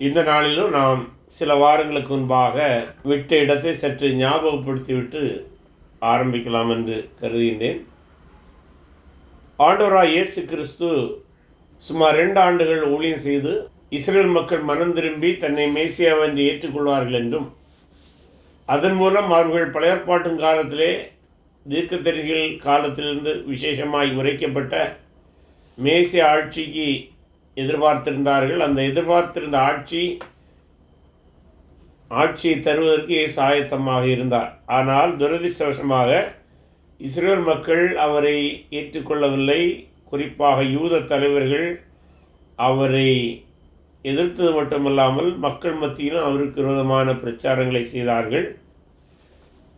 இந்த நாளிலும் நாம் சில வாரங்களுக்கு முன்பாக விட்ட இடத்தை சற்று ஞாபகப்படுத்திவிட்டு ஆரம்பிக்கலாம் என்று கருதுகின்றேன். ஆண்டவராய் இயேசு கிறிஸ்து சுமார் 2 ஆண்டுகள் ஊழியம் செய்து இஸ்ரேல் மக்கள் மனம் திரும்பி தன்னை மேசியாவென்று ஏற்றுக்கொள்வார்கள் என்றும், அதன் மூலம் அவர்கள் பழையற்பாட்டின் காலத்திலே தீர்க்கதரிசிகள் காலத்திலிருந்து விசேஷமாய் உரைக்கப்பட்ட மேசிய ஆட்சிக்கு எதிர்பார்த்திருந்தார்கள். அந்த எதிர்பார்த்திருந்த ஆட்சியை தருவதற்கு இயேசு ஆயத்தமாக இருந்தார். ஆனால் துரதிர்ஷ்டவசமாக இஸ்ரேல் மக்கள் அவரை ஏற்றுக்கொள்ளவில்லை. குறிப்பாக யூத தலைவர்கள் அவரை எதிர்த்தது மட்டுமல்லாமல் மக்கள் மத்தியிலும் அவருக்கு விரோதமான பிரச்சாரங்களை செய்தார்கள்.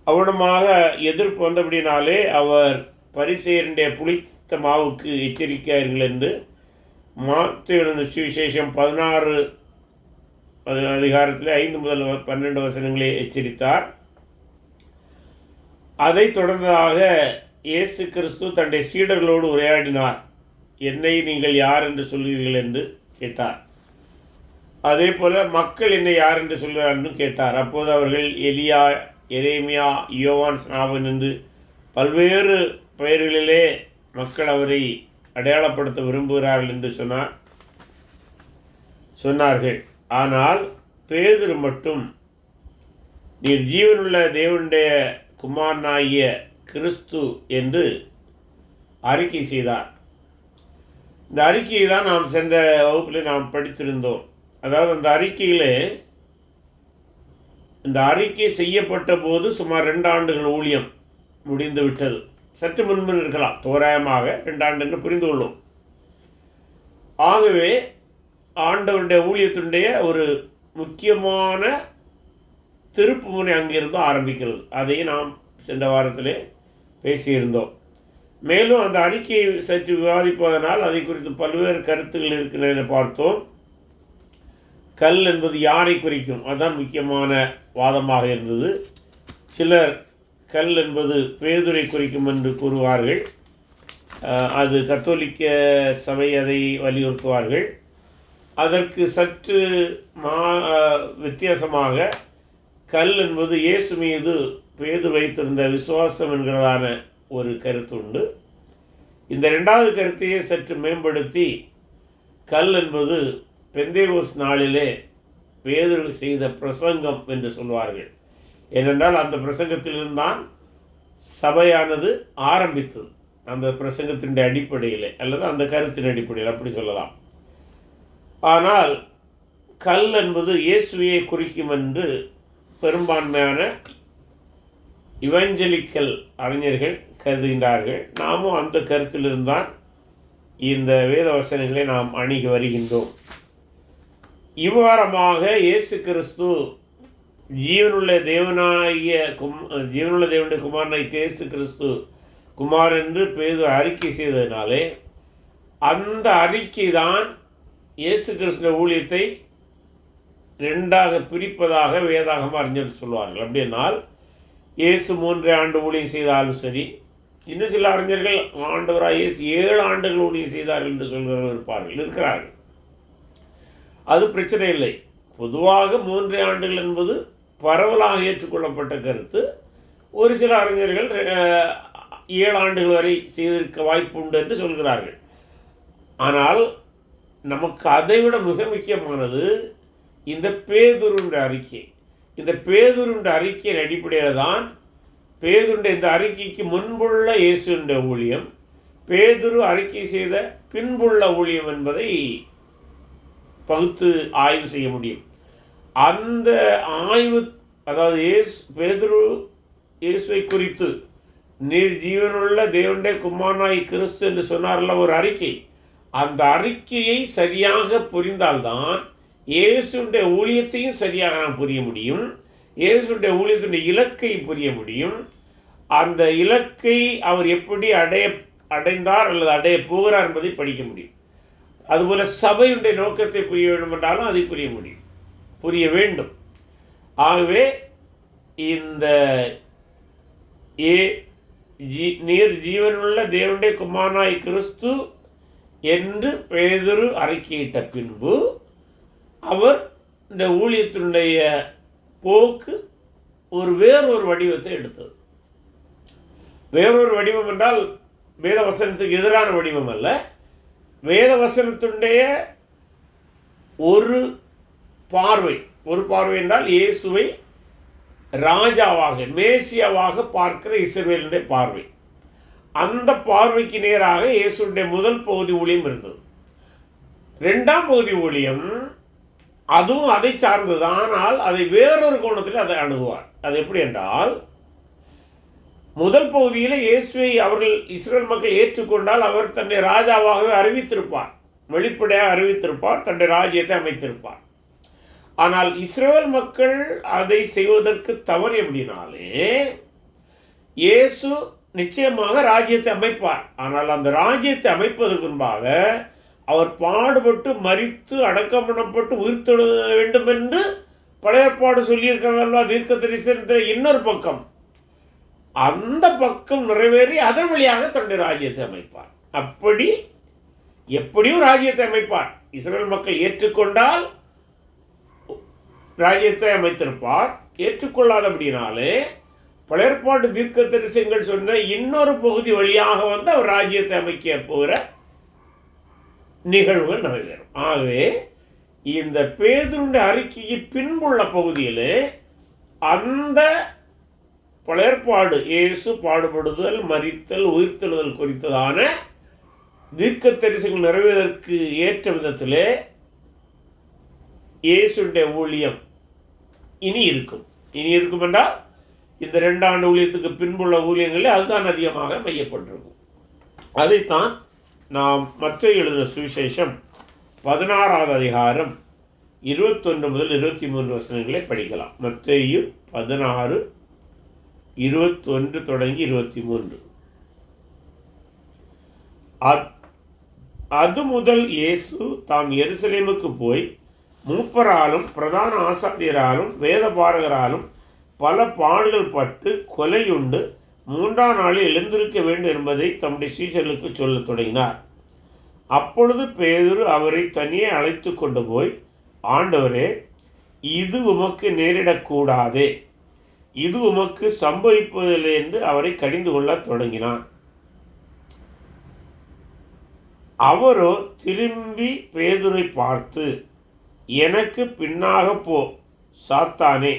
அவனமாக எதிர்ப்பு வந்தபடினாலே அவர் பரிசேயருடைய புளித்த மாவுக்கு எச்சரிக்கிறார்கள் என்று மாத்தேயு எழுதின சுவிசேஷம் 16 அதிகாரத்தில் 5 முதல் 12 வசனங்களே எச்சரித்தார். அதை தொடர்ந்ததாக இயேசு கிறிஸ்து தன்னுடைய சீடர்களோடு உரையாடினார். என்னை நீங்கள் யார் என்று சொல்கிறீர்கள் என்று கேட்டார். அதே போல மக்கள் என்னை யார் என்று சொல்கிறார் என்றும் கேட்டார். அப்போது அவர்கள் எலியா, எரேமியா, யோவான் ஸ்நாபன் என்று பல்வேறு பெயர்களிலே மக்கள் அவரை அடையாளப்படுத்த விரும்புகிறார்கள் என்று சொன்னார்கள். ஆனால் பேதுரு மட்டும், நீர் ஜீவனுள்ள தேவனுடைய குமாரனாகிய கிறிஸ்து என்று அறிக்கை செய்தார். இந்த அறிக்கையை தான் நாம் சென்ற வகுப்பில் நாம் படித்திருந்தோம். அதாவது அந்த அறிக்கையிலே, இந்த அறிக்கை செய்யப்பட்ட போது சுமார் 2 ஆண்டுகள் ஊழியம் முடிந்து விட்டது. சற்று முன்பு இருக்கலாம், தோராயமாக 2 ஆண்டு என்று புரிந்து கொள்ளும். ஆகவே ஆண்டவருடைய ஊழியத்தினுடைய ஒரு முக்கியமான திருப்பு முனை அங்கிருந்து ஆரம்பிக்கிறது. அதையும் நாம் சென்ற வாரத்திலே பேசியிருந்தோம். மேலும் அந்த அறிக்கையை சற்று விவாதிப்பதனால் அதை குறித்து பல்வேறு கருத்துக்கள் இருக்கிறத பார்த்தோம். கல் என்பது யாரை குறிக்கும், அதுதான் முக்கியமான வாதமாக இருந்தது. சிலர் கல் என்பது பேதுரை குறிக்கும் என்று கூறுவார்கள். அது கத்தோலிக்க சபை அதை வலியுறுத்துவார்கள். அதற்கு சற்று வித்தியாசமாக கல் என்பது இயேசு மீது பேதுரு வைத்திருந்த விசுவாசம் என்கிறதான ஒரு கருத்து உண்டு. இந்த 2வது கருத்தையே சற்று மேம்படுத்தி கல் என்பது பெந்தேகோஸ் நாளிலே பேதுரு செய்த பிரசங்கம் என்று சொல்வார்கள். ஏனென்றால் அந்த பிரசங்கத்திலிருந்தான் சபையானது ஆரம்பித்தது. அந்த பிரசங்கத்தினுடைய அடிப்படையில் அல்லது அந்த கருத்தின் அடிப்படையில் அப்படி சொல்லலாம். ஆனால் கல் என்பது இயேசுவையை குறிக்கும் என்று பெரும்பான்மையான இவஞ்சலிக்கல் அறிஞர்கள் கருதுகின்றார்கள். நாமும் அந்த கருத்திலிருந்தான் இந்த வேத வசனங்களை நாம் அணுகி வருகின்றோம். இவ்வாறமாக இயேசு கிறிஸ்து ஜீவனுள்ள தேவனுடைய குமாரனை இயேசு கிறிஸ்து குமார் என்று பேதுரு அறிக்கை செய்ததினாலே, அந்த அறிக்கை தான் இயேசு கிறிஸ்துவின் ஊழியத்தை 2ஆக பிரிப்பதாக வேதாகம அறிஞர்கள் சொல்வார்கள். அப்படின்னால் இயேசு 3 ஆண்டு ஊழியம் செய்தாலும் சரி, இன்னும் சில அறிஞர்கள் ஆண்டவராக இயேசு 7 ஆண்டுகள் ஊழியம் செய்தார்கள் என்று சொல்கிறவர்கள் இருக்கிறார்கள். அது பிரச்சனை இல்லை. பொதுவாக 3 ஆண்டுகள் என்பது பரவலாக ஏற்றுக்கொள்ளப்பட்ட கருத்து. ஒரு சில அறிஞர்கள் 7 ஆண்டுகள் வரை செய்திருக்க வாய்ப்பு உண்டு என்று சொல்கிறார்கள். ஆனால் நமக்கு அதைவிட மிக முக்கியமானது இந்த பேதுருடைய அறிக்கை. இந்த பேதுருடைய அறிக்கையின் அடிப்படையில் தான் பேதுருடைய இந்த அறிக்கைக்கு முன்புள்ள இயேசுடைய ஊழியம், பேதுரு அறிக்கை செய்த பின்புள்ள ஊழியம் என்பதை பகுத்து ஆய்வு செய்ய முடியும். அந்த ஆய்வு, அதாவது பேதுரு இயேசுவை குறித்து நீர் ஜீவனுள்ள தேவனுடைய குமாரனாய் கிறிஸ்து என்று சொன்னார்ல ஒரு அறிக்கை, அந்த அறிக்கையை சரியாக புரிந்தால்தான் இயேசுடைய ஊழியத்தையும் சரியாக நாம் புரிய முடியும். இயேசுடைய ஊழியத்தினுடைய இலக்கை புரிய முடியும். அந்த இலக்கை அவர் எப்படி அடைந்தார் அல்லது அடைய போகிறார் என்பதை படிக்க முடியும். அதுபோல் சபையுடைய நோக்கத்தை புரிய வேண்டும் என்றாலும் அதை புரிய வேண்டும். ஆகவே இந்த நீர் ஜீவனுள்ள தேவனுடைய குமாரனாய் கிறிஸ்து என்று பேதுரு அறிக்கையிட்ட பின்பு அவர் இந்த ஊழியத்தினுடைய போக்கு வேறொரு வடிவத்தை எடுத்தது. வேறொரு வடிவம் என்றால் வேத வசனத்துக்கு எதிரான வடிவம் அல்ல. வேத வசனத்தினுடைய ஒரு பார்வை என்றால் இயேசுவை ராஜாவாக, மேசியாவாக பார்க்கிற இஸ்ரவேலுடைய பார்வை. அந்த பார்வைக்கு நேராக இயேசுடைய முதல் பகுதி ஊழியம் இருந்தது. 2ஆம் பகுதி ஊழியம் அதுவும் அதை சார்ந்தது. ஆனால் அதை வேறொரு கோணத்தில் அதை அணுகுவார். அது எப்படி என்றால், முதல் பகுதியில் இயேசுவை அவர்கள் இஸ்ரவேல் மக்கள் ஏற்றுக்கொண்டால் அவர் தன்னை ராஜாவாகவே அறிவித்திருப்பார், வெளிப்படையாக அறிவித்திருப்பார், தன்னுடைய ராஜ்யத்தை அமைத்திருப்பார். ஆனால் இஸ்ரவேல் மக்கள் அதை செய்வதற்கு தவறு எப்படினாலே, இயேசு நிச்சயமாக ராஜ்யத்தை அமைப்பார். ஆனால் அந்த ராஜ்யத்தை அமைப்பதற்கு முன்பாக அவர் பாடுபட்டு மரித்து அடக்கம் பண்ணப்பட்டு உயிர்த்தெழ வேண்டும் என்று பழைய ஏற்பாடு சொல்லியிருக்கிறதல்வா தீர்க்கதரிசனத்தில். இன்னொரு பக்கம் அந்த பக்கம் நிறைவேறி அதன் வழியாக தன்னுடைய ராஜ்யத்தை அமைப்பார். அப்படி எப்படியும் ராஜ்யத்தை அமைப்பார். இஸ்ரவேல் மக்கள் ஏற்றுக்கொண்டால் ராஜ்யத்தை அமைத்திருப்பார். ஏற்றுக்கொள்ளாதபடினாலே பழைய ஏற்பாட்டு தீர்க்கதரிசனங்கள் சொன்ன இன்னொரு பகுதி வழியாக வந்து அவர் ராஜ்யத்தை அமைக்க போகிற நிகழ்வுகள் நிறைவேறும். ஆகவே இந்த பேதுருடைய அறிக்கைக்கு பின்புள்ள பகுதியில் அந்த பழைய ஏற்பாடு இயேசு பாடுபடுதல், மரித்தல், உயிர்த்தெழுதல் குறித்ததான தீர்க்கதரிசனங்கள் நிறைவேறதற்கு ஏற்ற விதத்திலே இயேசுடைய ஊழியம் இனி இருக்கும் என்றால் இந்த 2 ஆண்டு ஊழியத்துக்கு பின்புள்ள ஊழியங்களில் அதுதான் அதிகமாக மையப்பட்டிருக்கும். அதைத்தான் நாம் மத்தேயு எழுதின சுவிசேஷம் 16ஆவது அதிகாரம் 21 முதல் 23 வசனங்களை படிக்கலாம். மத்தேயு 16:21 தொடங்கி 23. அது முதல் இயேசு தாம் எருசலேமுக்கு போய் மூப்பராலும் பிரதான ஆசாரியராலும் வேதபாரகராலும் பல பாடுகள் பட்டு கொலையுண்டு 3ஆம் நாளில் எழுந்திருக்க வேண்டும் என்பதை தம்முடைய சீஷர்களுக்கு சொல்லத் தொடங்கினார். அப்பொழுது பேதுரு அவரை தனியே அழைத்து கொண்டு போய், ஆண்டவரே, இது உமக்கு நேரிடக்கூடாதே, இது உமக்கு சம்பவிப்பதில்லை என்று அவரை கடிந்து கொள்ளத் தொடங்கினான். அவரோ திரும்பி பேதுரை பார்த்து, எனக்கு பின்னாக போ சாத்தானே,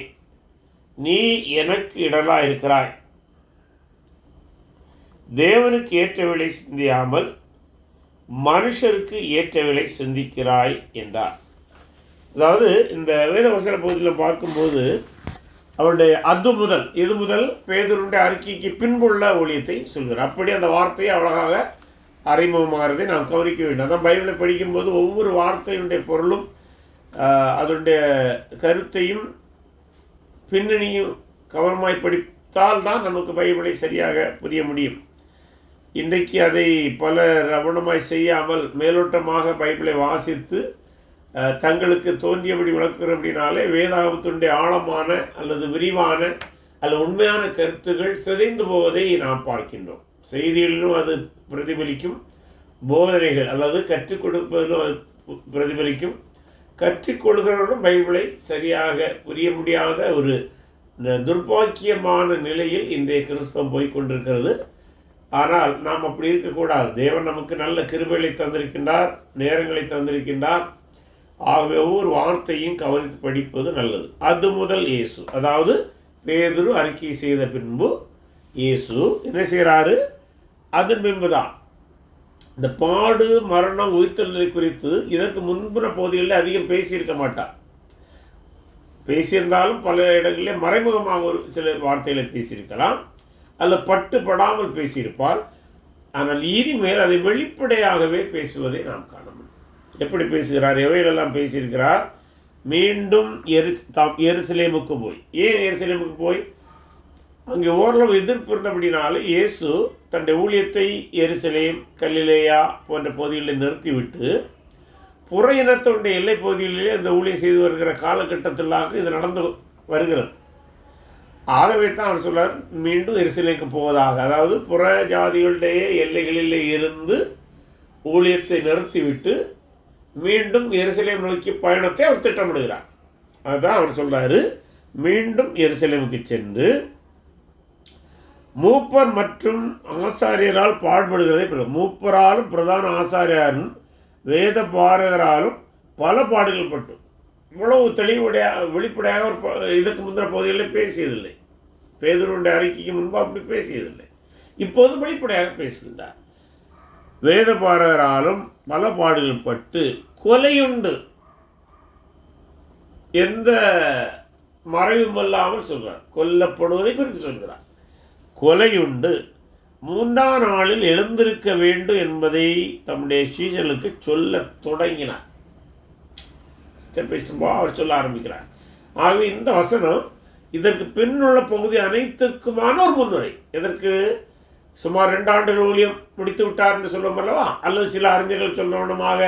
நீ எனக்கு இடலாயிருக்கிறாய், தேவனுக்கு ஏற்றவளை சிந்தியாமல் மனுஷருக்கு ஏற்றவளை சிந்திக்கிறாய் என்றார். அதாவது இந்த வேதவசன பகுதியில் பார்க்கும்போது அவருடைய இது முதல் பேதுருடைய அறிக்கைக்கு பின்புள்ள ஊழியத்தை சொல்கிறார். அப்படி அந்த வார்த்தையை அழகாக அறிமுகமாகிறதை நாம் கவனிக்க வேண்டும். அதான் பைபிளை படிக்கும்போது ஒவ்வொரு வார்த்தையுடைய பொருளும் அதனுடைய கருத்தையும் பின்னணியும் கவனமாய் படித்தால் தான் நமக்கு பைபிளை சரியாக புரிய முடியும். இன்றைக்கு அதை பலர் கவனமாய் செய்யாமல் மேலோட்டமாக பைபிளை வாசித்து தங்களுக்கு தோன்றியபடி விளக்குறபடினாலே வேதாகமத்தினுடைய ஆழமான அல்லது விரிவான அல்லது உண்மையான கருத்துகள் சிதைந்து போவதை நாம் பார்க்கின்றோம். செய்திகளிலும் அது பிரதிபலிக்கும், போதனைகள் அல்லது கற்றுக் கொடுப்பதிலும் அது பிரதிபலிக்கும். கற்றுக்கொள்கிறவர்களும் பைபிளை சரியாக புரிய முடியாத ஒரு துர்பாக்கியமான நிலையில் இன்றைய கிறிஸ்தவம் போய்கொண்டிருக்கிறது. ஆனால் நாம் அப்படி இருக்கக்கூடாது. தேவன் நமக்கு நல்ல கிருபைகளை தந்திருக்கின்றார், நேரங்களை தந்திருக்கின்றார். ஆகவே ஒவ்வொரு வார்த்தையும் கவனித்து படிப்பது நல்லது. அது முதல் இயேசு, அதாவது பேதுரு அறிக்கை செய்த பின்பு இயேசு என்ன செய்கிறாரு? அதன் பின்புதான் இந்த பாடு, மரணம், உயிர்த்தெழுதலை குறித்து இதற்கு முன்பின பகுதிகளில் அதிகம் பேசியிருக்க மாட்டார். பேசியிருந்தாலும் பல இடங்களில் மறைமுகமாக ஒரு சில வார்த்தைகளை பேசியிருக்கலாம், அல்ல படாமல் பேசியிருப்பார். ஆனால் இனிமேல் அதை வெளிப்படையாகவே பேசுவதை நாம் காண முடியும். எப்படி பேசுகிறார்? எவைகளெல்லாம் பேசியிருக்கிறார்? மீண்டும் எருசலேமுக்கு போய். ஏன் எருசலேமுக்கு போய்? அங்கே ஓரளவு எதிர்ப்பு இருந்தபடினாலே இயேசு தன்னுடைய ஊழியத்தை எருசலேம், கலிலேயா போன்ற பகுதிகளில் நிறுத்திவிட்டு புற இனத்தினுடைய எல்லை பகுதிகளிலே அந்த ஊழியம் செய்து வருகிற காலகட்டத்திலாக இது நடந்து வருகிறது. ஆகவே தான் அவர் சொல்றார், மீண்டும் எருசலேமுக்கு போவதாக. அதாவது புற ஜாதிகளுடைய எல்லைகளில் இருந்து ஊழியத்தை நிறுத்திவிட்டு மீண்டும் எருசலேம் நோக்கி பயணத்தை அவர் திட்டமிடுகிறார். அதுதான் அவர் சொல்றாரு. மீண்டும் எருசலேமுக்கு சென்று மூப்பர் மற்றும் ஆசாரியரால் பாடுபடுகிறதை, மூப்பராலும் பிரதான ஆசாரியாரும் வேத பாரகராலும் பல பாடுகள் பட்டு, இவ்வளவு தெளிவுடைய வெளிப்படையாக இதுக்கு முந்தின பகுதிகளில் பேசியதில்லை. பேதுருடைய அறிக்கைக்கு முன்பு அப்படி பேசியதில்லை. இப்போது வெளிப்படையாக பேசுகின்றார். வேத பாரகராலும் பல பாடுகள் பட்டு கொலையுண்டு, எந்த மறைவும் இல்லாமல் சொல்கிறார். கொல்லப்படுவதை குறித்து சொல்கிறார். கொலையுண்டு 3ஆம் நாளில் எழுந்திருக்க வேண்டும் என்பதை தம்முடைய சீஷர்களுக்கு சொல்ல தொடங்கினார். ஸ்டெப் பை ஸ்டெப்பாக அவர் சொல்ல ஆரம்பிக்கிறார். ஆகவே இந்த வசனம் இதற்கு பின்னுள்ள பகுதி அனைத்துக்குமான ஒரு முன்னுரை. இதற்கு சுமார் 2 ஆண்டுகள் ஊழியம் முடித்து விட்டார் என்று சொல்லுவோம் அல்லவா? அல்லது சில அறிஞர்கள் சொல்லணுமாக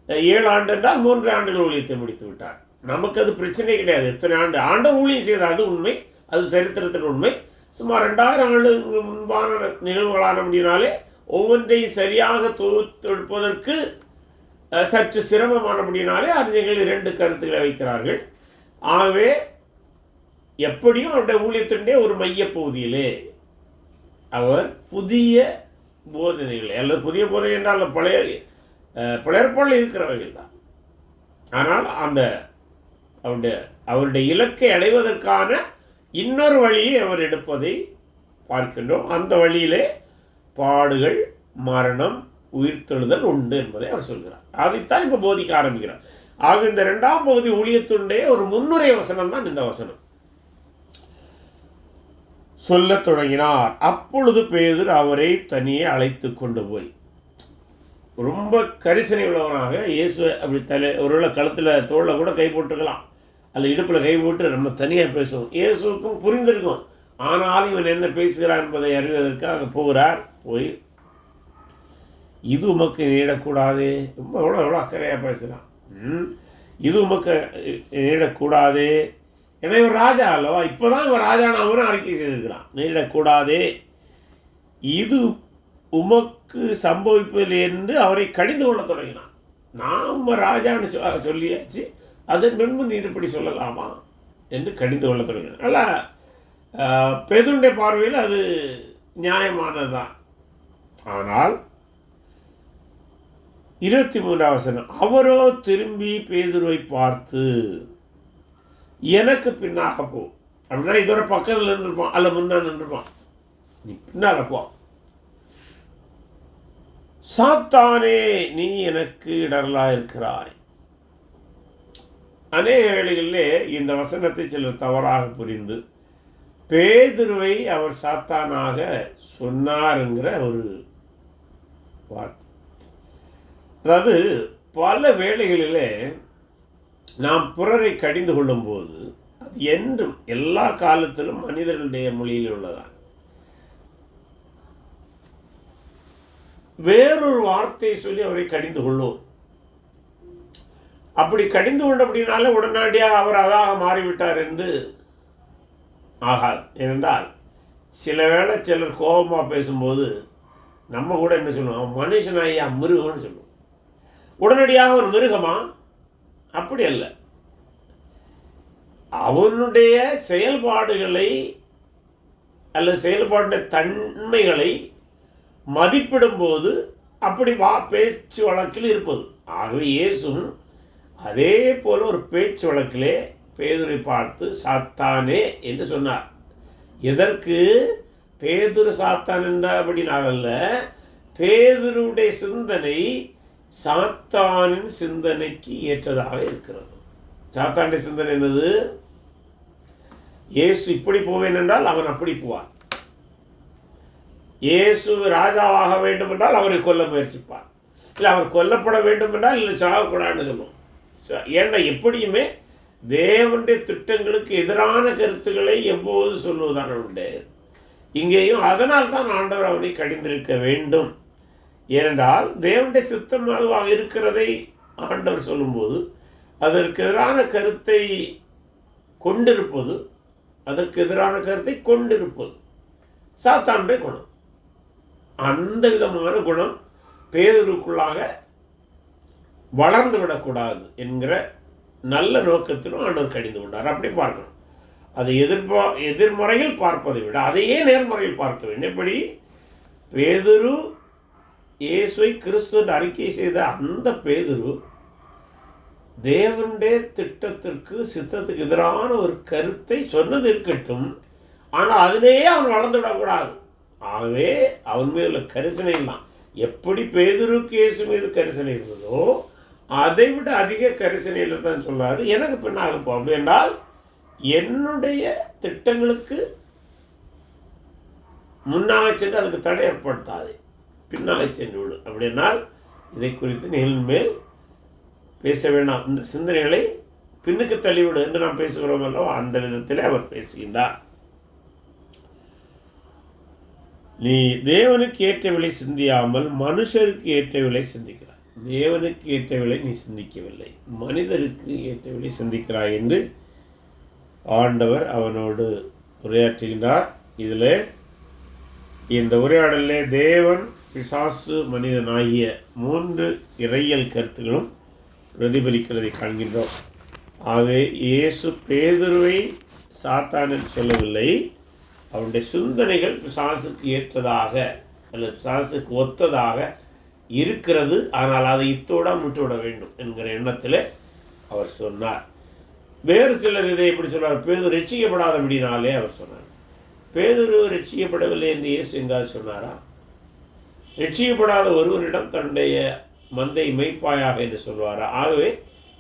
7 ஆண்டு என்றால் 3 ஆண்டுகள் ஊழியத்தை முடித்து விட்டார். நமக்கு அது பிரச்சனை கிடையாது. எத்தனை ஆண்டு ஊழியம் செய்தால் அது உண்மை, அது சரித்திரத்தில் உண்மை. சுமார் 2000 ஆண்டுகளுக்கு முன்பான நிகழ்வுகளான அப்படினாலே ஒவ்வொன்றையும் சரியாக தொகுத்தெடுப்பதற்கு சற்று சிரமமானபடினாலே அறிஞர்கள் 2 கருத்துக்களை வைக்கிறார்கள். ஆகவே எப்படியும் அவருடைய ஊழியத்தினுடைய ஒரு மைய பகுதியிலே அவர் புதிய போதனைகளை, அல்லது புதிய போதனை என்றால் பழையற்பாடில் இருக்கிறவர்கள் தான். ஆனால் அந்த அவருடைய இலக்கை அடைவதற்கான இன்னொரு வழியை அவர் எடுப்பதை பார்க்கின்றோம். அந்த வழியிலே பாடுகள், மரணம், உயிர்த்தெழுதல் உண்டு என்பதை அவர் சொல்கிறார். அதைத்தான் இப்போ போதிக்க ஆரம்பிக்கிறார். ஆக இந்த 2ஆம் பகுதி ஊழியத்துடைய ஒரு முன்னுரை வசனம் தான் இந்த வசனம். சொல்ல தொடங்கினார். அப்பொழுது பேதுரு அவரை தனியே அழைத்து கொண்டு போய், ரொம்ப கரிசனை உள்ளவனாக இயேசுவை அப்படி ஒருவேளை கழுத்தில் தோளில் கூட கை போட்டுக்கலாம், அல்ல இடுப்பில் கை போட்டு நம்ம தனியாக பேசுவோம். இயேசுக்கும் புரிந்திருக்கும். ஆனாலும் இவன் என்ன பேசுகிறான் என்பதை அறிவதற்காக போகிறார். போய், இது உமக்கு நீடக்கூடாது, ரொம்ப எவ்வளோ அக்கறையாக பேசுகிறான். இது உமக்கு நீடக்கூடாது, ஏன்னா இவர் ராஜா அல்லவா, இப்போதான் இவர் ராஜான அவனும் அறிக்கை செய்திருக்கிறான். நீடக்கூடாதே, இது உமக்கு சம்பவிப்பதில்லை என்று அவரை கடிந்து கொள்ள தொடங்கினான். நாம் ராஜான்னு சொல்லியாச்சு, அதன் முன்பு நீர் இப்படி சொல்லலாமா என்று கடிந்து கொள்ள தொடங்கினான். அல்ல, பேதுருடைய பார்வையில் அது நியாயமானது தான். ஆனால் 23ஆம் வசனம், அவரோ திரும்பி பேதுருவை பார்த்து, எனக்கு பின்னாக போ. அப்படின்னா இதோட பக்கத்தில் நின்றுப்பான், அல்ல முன்னா நின்றுப்பான், நீ பின்னால் போ. சாத்தானே, நீ எனக்கு இடரலாக இருக்கிறாய். அநேக வேளைகளிலே இந்த வசனத்தை சிலர் தவறாக புரிந்து பேதுருவை அவர் சாத்தானாக சொன்னாருங்கிற ஒரு வார்த்தை. அதாவது பல வேளைகளிலே நாம் பிறரை கடிந்து கொள்ளும்போது அது என்றும் எல்லா காலத்திலும் மனிதர்களுடைய மொழியில் உள்ளதான். வேறொரு வார்த்தையை சொல்லி அவரை கடிந்து கொள்ளும். அப்படி கடிந்து கொண்ட அப்படின்னால உடனடியாக அவர் அதாக மாறிவிட்டார் என்று ஆகாது. ஏனென்றால் சில வேளை சிலர் கோபமாக பேசும்போது நம்ம கூட என்ன சொல்லுவோம், அவன் மனுஷனாயா மிருகம்னு சொல்லுவோம். உடனடியாக ஒரு மிருகமா? அப்படி அல்ல. அவனுடைய செயல்பாடுகளை அல்லது செயல்பாட்டுடைய தன்மைகளை மதிப்பிடும்போது அப்படி பேச்சு வழக்கில் இருப்பது. ஆகவே இயேசும் அதே போல ஒரு பேச்சு வழக்கிலே பேதுரை பார்த்து சாத்தானே என்று சொன்னார். எதற்கு பேதுரு சாத்தான் என்றபடினால, பேதுருடைய சிந்தனை சாத்தானின் சிந்தனைக்கு ஏற்றதாக இருக்கிறது. சாத்தானுடைய சிந்தனை என்னது? இயேசு இப்படி போவேன் என்றால் அவன் அப்படி போவான். இயேசு ராஜாவாக வேண்டும் என்றால் அவரை கொல்ல முயற்சிப்பான். இல்லை அவர் கொல்லப்பட வேண்டும் என்றால் இல்லை சாகக்கூடாதுன்னு சொல்லுவோம். ஏன்னா எப்படியுமே தேவனுடைய திட்டங்களுக்கு எதிரான கருத்துக்களை எப்போது சொல்லுவதான உண்டு. இங்கேயும் அதனால் தான் ஆண்டவர் அவனை கடிந்திருக்க வேண்டும். ஏனென்றால் தேவனுடைய சித்தம் அதுவாக இருக்கிறதை ஆண்டவர் சொல்லும்போது அதற்கு எதிரான கருத்தை கொண்டிருப்பது, அதற்கு எதிரான கருத்தை கொண்டிருப்பது சாத்தானுடைய குணம். அந்த விதமான குணம் பேதுருக்குள்ளாக வளர்ந்து விடக்கூடாது என்கிற நல்ல நோக்கத்திலும் ஆண்டவர் கடிந்து கொண்டார். அப்படி பார்க்கணும். அதை எதிர்மறையில் பார்ப்பதை விட அதையே நேர்மறையில் பார்க்க வேண்டும். எப்படி பேதுரு இயேசுவை கிறிஸ்து என்று அறிக்கை செய்த அந்த பேதுரு தேவனுடைய திட்டத்திற்கு சித்தத்துக்கு எதிரான ஒரு கருத்தை சொன்னது இருக்கட்டும், ஆனால் அதிலேயே அவன் வளர்ந்துவிடக்கூடாது. ஆகவே அவன் மீது உள்ள கரிசனை தான் எப்படி பேதுருக்கு இயேசு மீது கரிசனை இருந்ததோ அதை விட அதிக கரிசனையில் தான் சொல்றாரு, எனக்கு பின்னாக போ. அப்படி என்றால் என்னுடைய திட்டங்களுக்கு முன்னாக சென்று அதுக்கு தடை ஏற்படுத்தாது, பின்னாக சென்று விடும். அப்படின்னால் இதை குறித்து நீங்கள் மேல் பேச வேண்டாம், இந்த சிந்தனைகளை பின்னுக்கு தள்ளிவிடு என்று நாம் பேசுகிறோம் அல்லவா, அந்த விதத்திலே அவர் பேசுகின்றார். நீ தேவனுக்கு ஏற்றவில்லை சிந்தியாமல் மனுஷருக்கு ஏற்றவில்லை சிந்திக்கிறாய். தேவனுக்கு ஏற்றவில்லை நீ சிந்திக்கவில்லை, மனிதருக்கு ஏற்றவில்லை சிந்திக்கிறாய் என்று ஆண்டவர் அவனோடு உரையாற்றுகின்றார். இதில் இந்த உரையாடலே தேவன், பிசாசு, மனிதன் ஆகிய 3 இறையியல் கருத்துகளும் பிரதிபலிக்கிறதை காண்கின்றோம். ஆகவே இயேசு பேதுருவை சாத்தான் என்று சொல்லவில்லை, அவனுடைய சிந்தனைகள் பிசாசுக்கு ஏற்றதாக அல்லது பிசாசுக்கு ஒத்ததாக இருக்கிறது, ஆனால் அதை இத்தோட விட்டுவிட வேண்டும் என்கிற எண்ணத்தில் அவர் சொன்னார். வேறு சிலர் இதை எப்படி சொன்னார், பேதுரு ரட்சிக்கப்படாதபடினாலே அவர் சொன்னார். பேதுரு ரட்சிக்கப்படவில்லை என்று இயேசு எங்காவது சொன்னாரா? ரட்சிக்கப்படாத ஒருவனிடம் தன்னுடைய மந்தை மெய்ப்பாயாக என்று சொல்வாரா? ஆகவே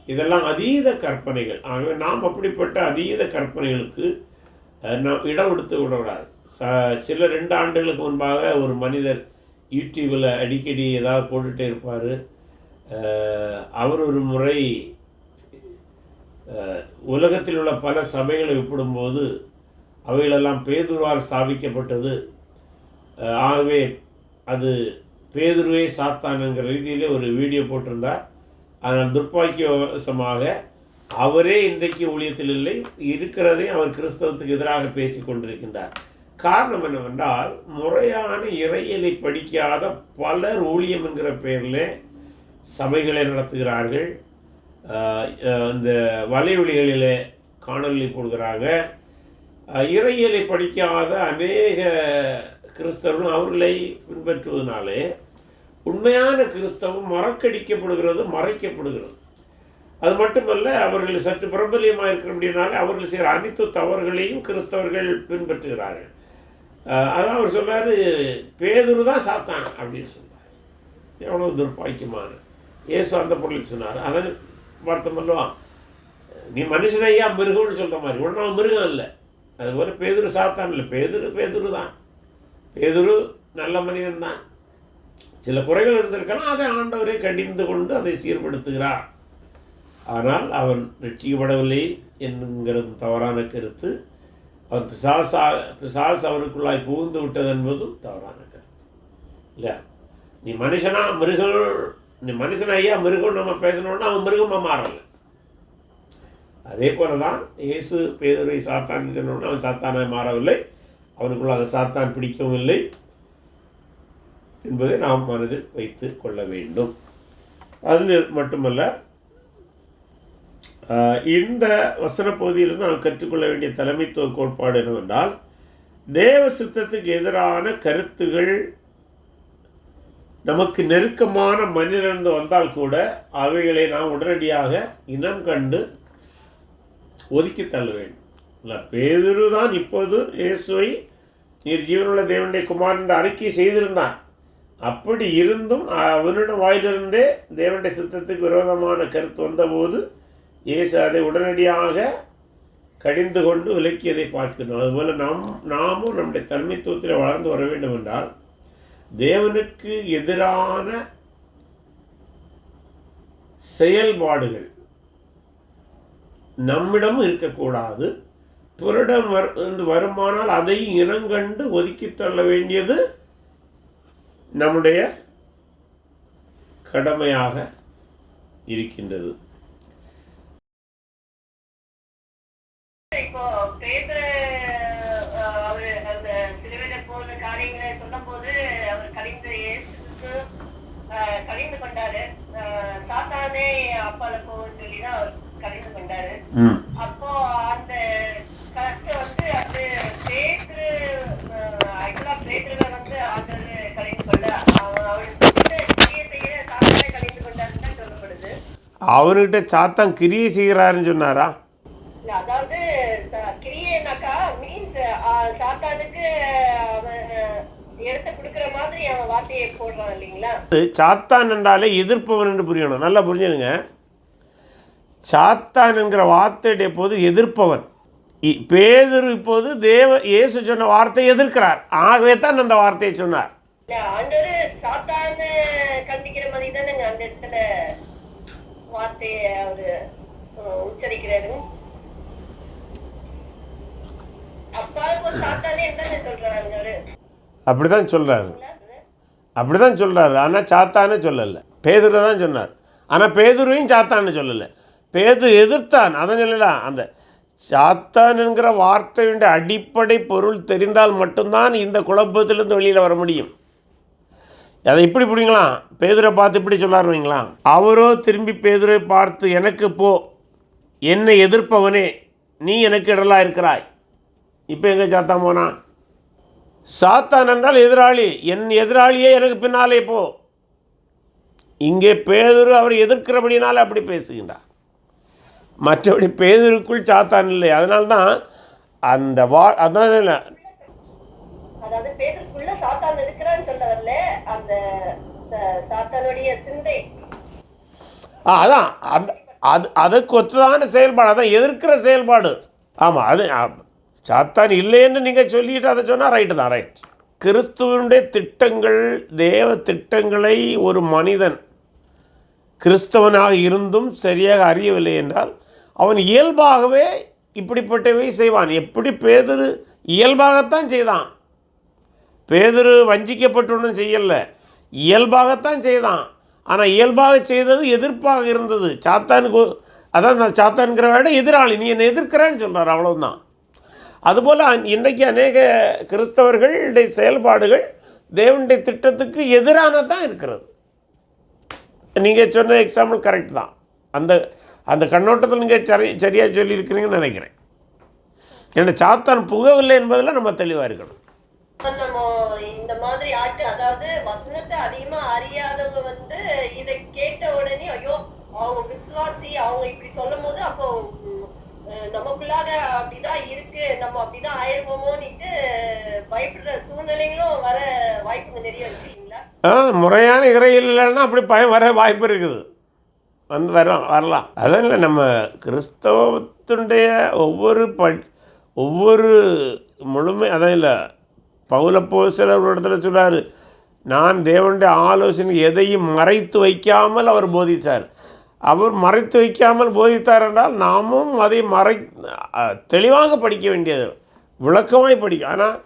இதெல்லாம் அதீத கற்பனைகள். ஆகவே நாம் அப்படிப்பட்ட அதீத கற்பனைகளுக்கு நாம் இடம் எடுத்து விடக்கூடாது. சில 2 ஆண்டுகளுக்கு முன்பாக ஒரு மனிதர் யூடியூப்பில் அடிக்கடி ஏதாவது போட்டுகிட்டே இருப்பார். அவர் ஒரு முறை உலகத்தில் உள்ள பல சபைகளை ஒப்பிடும்போது அவைகளெல்லாம் பேதுருவால் ஸ்தாபிக்கப்பட்டது, ஆகவே அது பேதுருவே சாத்தான் என்கிற ரீதியிலே ஒரு வீடியோ போட்டிருந்தார். ஆனால் துர்ப்பாக்கியவசமாக அவரே இன்றைக்கு ஊழியத்தில் இல்லை, இருக்கிறதே அவர் கிறிஸ்தவத்துக்கு எதிராக பேசி கொண்டிருக்கின்றார். காரணம் என்னவென்றால் முறையான இறையியலை படிக்காத பலர் ஊழியம் என்கிற பெயரில் சபைகளை நடத்துகிறார்கள், இந்த வலைவெளிகளில் காணொலி போடுகிறாங்க. இறையியலை படிக்காத அநேக கிறிஸ்தவர்களும் அவர்களை பின்பற்றுவதனாலே உண்மையான கிறிஸ்தவம் மறக்கடிக்கப்படுகிறது, மறைக்கப்படுகிறது. அது மட்டுமல்ல, அவர்கள் சற்று பிரபல்யமாக இருக்கிறபடினாலே அவர்கள் செய்கிற அனைத்து தவறுகளையும் கிறிஸ்தவர்கள் பின்பற்றுகிறார்கள். அதான் அவர் சொல்றாரு, பேதுரு தான் சாத்தான் அப்படின்னு சொன்னார். எவ்வளோ துர்பாக்கியமான இயேசு அந்த பொருளில் சொன்னார். அதான் பார்த்தோமல்லவா, நீ மனுஷனையா மிருகம்னு சொல்கிற மாதிரி உடனே மிருகம் இல்லை. அதுபோல் பேதுரு சாத்தான் இல்லை, பேதுரு தான். பேதுரு நல்ல மனிதன் தான், சில குறைகள் இருந்திருக்கலாம், அதை ஆண்டவரை கடிந்து கொண்டு அதை சீர்படுத்துகிறார். ஆனால் அவன் ரட்சிக்கப்படவில்லை என்கிறது தவறான கருத்து. அவன் பிசாசு அவனுக்குள்ளாய் புகுந்து விட்டது என்பதும் தவறான கருத்து இல்லை. நீ மனுஷனா மிருகம், நீ மனுஷனா ஐயா மிருகம் நம்ம பேசணுன்னா அவன் மிருகமாக மாறலை. அதே போல தான் இயேசு பேதுரை சாத்தான் சொன்னோன்னா அவன் சாத்தானாக மாறவில்லை, அவனுக்குள்ளாக சாத்தான் பிடிக்கவும் இல்லை என்பதை நாம் மனதில் வைத்து கொள்ள வேண்டும். அது மட்டுமல்ல, இந்த வசன பகுதியிலிருந்து நாம் கற்றுக்கொள்ள வேண்டிய தலைமைத்துவ கோட்பாடு என்னவென்றால், தேவ சித்தத்துக்கு எதிரான கருத்துகள் நமக்கு நெருக்கமான மனிதனிலிருந்து வந்தால் கூட அவைகளை நாம் உடனடியாக இனம் கண்டு ஒதுக்கி தள்ள வேண்டும். இல்லை, பேதுரு தான் இப்போது இயேசுவை நீர் ஜீவனுள்ள தேவனுடைய குமாரன் என்று அறிக்கை செய்திருந்தான். அப்படி இருந்தும் அவனுடைய வாயிலிருந்தே தேவனுடைய சித்தத்துக்கு விரோதமான கருத்து வந்தபோது இயேசு அதை உடனடியாக கடிந்து கொண்டு விலக்கியதை பார்க்கணும். அதுபோல் நாமும் நம்முடைய தலைமைத்துவத்தில் வளர்ந்து வர வேண்டும் என்றால் தேவனுக்கு எதிரான செயல்பாடுகள் நம்மிடம் இருக்கக்கூடாது. பிறரிடம் வருமானால் அதை இனங்கண்டு ஒதுக்கி தள்ள வேண்டியது நம்முடைய கடமையாக இருக்கின்றது. இப்போ பேதுரு அவரு அந்த சிலுவையில போன காரியங்களை சொல்லும் போது அவர் கடிந்து கொண்டாரு. சாத்தானே அப்பால போன்னு சொல்லிதான் அவர் கடிந்து ம். அப்போ அந்த கருத்து வந்து அது பேதுரு ஆக்சுவலா பேதுருவை வந்து ஆண்டவர் கலைந்து கொள்ள அவனுக்கு கிரியை செய்கிற சாத்தானை கலைந்து கொண்டாருன்னு தான் சொல்லப்படுது. அவர்கிட்ட சாத்தான் கிரியை செய்கிறாருன்னு சொன்னாரா? இல்ல, அதாவது கிரியைனாக்கா மீன்ஸ் சாத்தானுக்கு அவன் இடத்தை கொடுக்குற மாதிரி அவன் வார்த்தையை போடுறான் இல்லைங்களா? சாத்தான் என்றாலே எதிர்ப்பவன் என்று புரியணும். நல்லா புரிஞ்சுடுங்க. சாத்தான் என்கிற வார்த்தையுடைய போது எதிர்ப்பவன். பேதுரு இப்போது இயேசு சொன்ன வார்த்தையை எதிர்க்கிறார். ஆகவே தான் அந்த வார்த்தையை சொன்னார். இல்ல, ஆண்டவர் சாத்தான கண்டிக்கிற மாதிரி தானேங்க அந்த இடத்துல வார்த்தையை அவரு உச்சரிக்கிறாரு. அப்பாவுக்கு சாத்தானே என்னங்க சொல்றாங்க அவரு? அப்படிதான் சொல்றாரு, அப்படிதான் சொல்றாரு. ஆனால் சாத்தானே சொல்லலை, பேதுரு தான் சொன்னார். ஆனால் பேதுருவையும் சாத்தான்னு சொல்லலை, பேதுரு எதிர்த்தான். அதான் சொல்லலாம். அந்த சாத்தான் என்கிற வார்த்தையுடைய அடிப்படை பொருள் தெரிந்தால் மட்டும்தான் இந்த குழப்பத்திலிருந்து வெளியில் வர முடியும். அதை இப்படி பிடிங்களாம். பேதுரை பார்த்து இப்படி சொல்லாருவீங்களா? அவரோ திரும்பி பேதுரை பார்த்து, எனக்கு போ, என்னை எதிர்ப்பவனே, நீ எனக்கு இடலாக இருக்கிறாய். இப்போ எங்கே சாத்தான் போனான்? சாத்தான் என்றால் எதிராளி. என் எதிராளியே எனக்கு பின்னாலே போ. இங்கே பேதுரு அவர் எதிர்க்கிறபடினால அப்படி பேசுகின்றார். மற்றபடி பேதுருக்குள் சாத்தான் இல்லை. அதனால்தான் அந்த அதான் அதாவது பேதுருக்குள்ள சாத்தான் இருக்கிறான்னு சொல்ல வரல, அந்த சாத்தானுடைய சிந்தை அதான் அதுக்கு ஒத்ததான செயல்பாடு, அதான் எதிர்க்கிற செயல்பாடு. ஆமாம், அது சாத்தான் இல்லைன்னு நீங்கள் சொல்லிட்டு அதை சொன்னால் ரைட்டு தான், ரைட். கிறிஸ்துவனுடைய திட்டங்கள், தேவ திட்டங்களை ஒரு மனிதன் கிறிஸ்தவனாக இருந்தும் சரியாக அறியவில்லை என்றால் அவன் இயல்பாகவே இப்படிப்பட்டவை செய்வான். எப்படி பேதுரு இயல்பாகத்தான் செய்தான். பேதுரு வஞ்சிக்கப்பட்டு ஒன்றும் செய்யலை, இயல்பாகத்தான் செய்தான். ஆனால் இயல்பாக செய்தது எதிர்ப்பாக இருந்தது. சாத்தானுக்கு அதான் நான் சாத்தான்கிற விட எதிராளி, நீ என்னை எதிர்க்கிறேன்னு சொல்கிறார், அவ்வளோதான். அதுபோல் இன்றைக்கு அநேக கிறிஸ்தவர்களுடைய செயல்பாடுகள் தேவனுடைய திட்டத்துக்கு எதிரானதான் இருக்கிறது. நீங்கள் சொன்ன எக்ஸாம்பிள் கரெக்ட் தான். அந்த அந்த கண்ணோட்டத்தில் நீங்கள் சரியாக சொல்லியிருக்கிறீங்கன்னு நினைக்கிறேன். ஏன்னா சாத்தான் புகவில்லை என்பதில் நம்ம தெளிவாக இருக்கணும். நம்ம இந்த மாதிரி ஆட்டு, அதாவது வசனத்தை அதிகமா அறியாதவங்க வந்து இதை கேட்ட உடனே ஐயோ அவங்க விசுவாசி, அவங்க இப்படி சொல்லும் போது அப்போ நமக்குள்ளாக அப்படிதான் இருக்கு, நம்ம அப்படிதான் ஆயிருப்போமோன்னுட்டு பயப்படுற சூழ்நிலைகளும் வர வாய்ப்புங்க நிறைய இருக்குங்களா? முறையான இறையில் இல்லைன்னா அப்படி பயம் வர வாய்ப்பு இருக்குது, வந்து வரலாம். அதான் இல்லை, நம்ம கிறிஸ்தவத்தினுடைய ஒவ்வொரு முழுமை அதான் இல்லை. பவுலப்போஸ்தலர் ஒரு இடத்துல சொல்கிறார், நான் தேவனுடைய ஆலோசனை எதையும் மறைத்து வைக்காமல் அவர் போதித்தார். அவர் மறைத்து வைக்காமல் போதித்தார் என்றால் நாமும் அதை தெளிவாக படிக்க வேண்டியது, விளக்கமாய் படிக்க. ஆனால்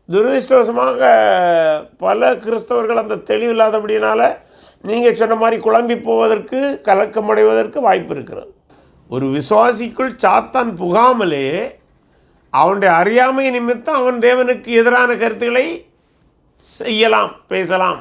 துரதிருஷ்டவசமாக பல கிறிஸ்தவர்கள் அந்த தெளிவு இல்லாதபடினால நீங்கள் சொன்ன மாதிரி குழம்பி போவதற்கு, கலக்கமடைவதற்கு வாய்ப்பு இருக்கிறது. ஒரு விசுவாசிக்குள் சாத்தான் புகாமலே அவனுடைய அறியாமை நிமித்தம் அவன் தேவனுக்கு எதிரான கருத்துக்களை செய்யலாம், பேசலாம்.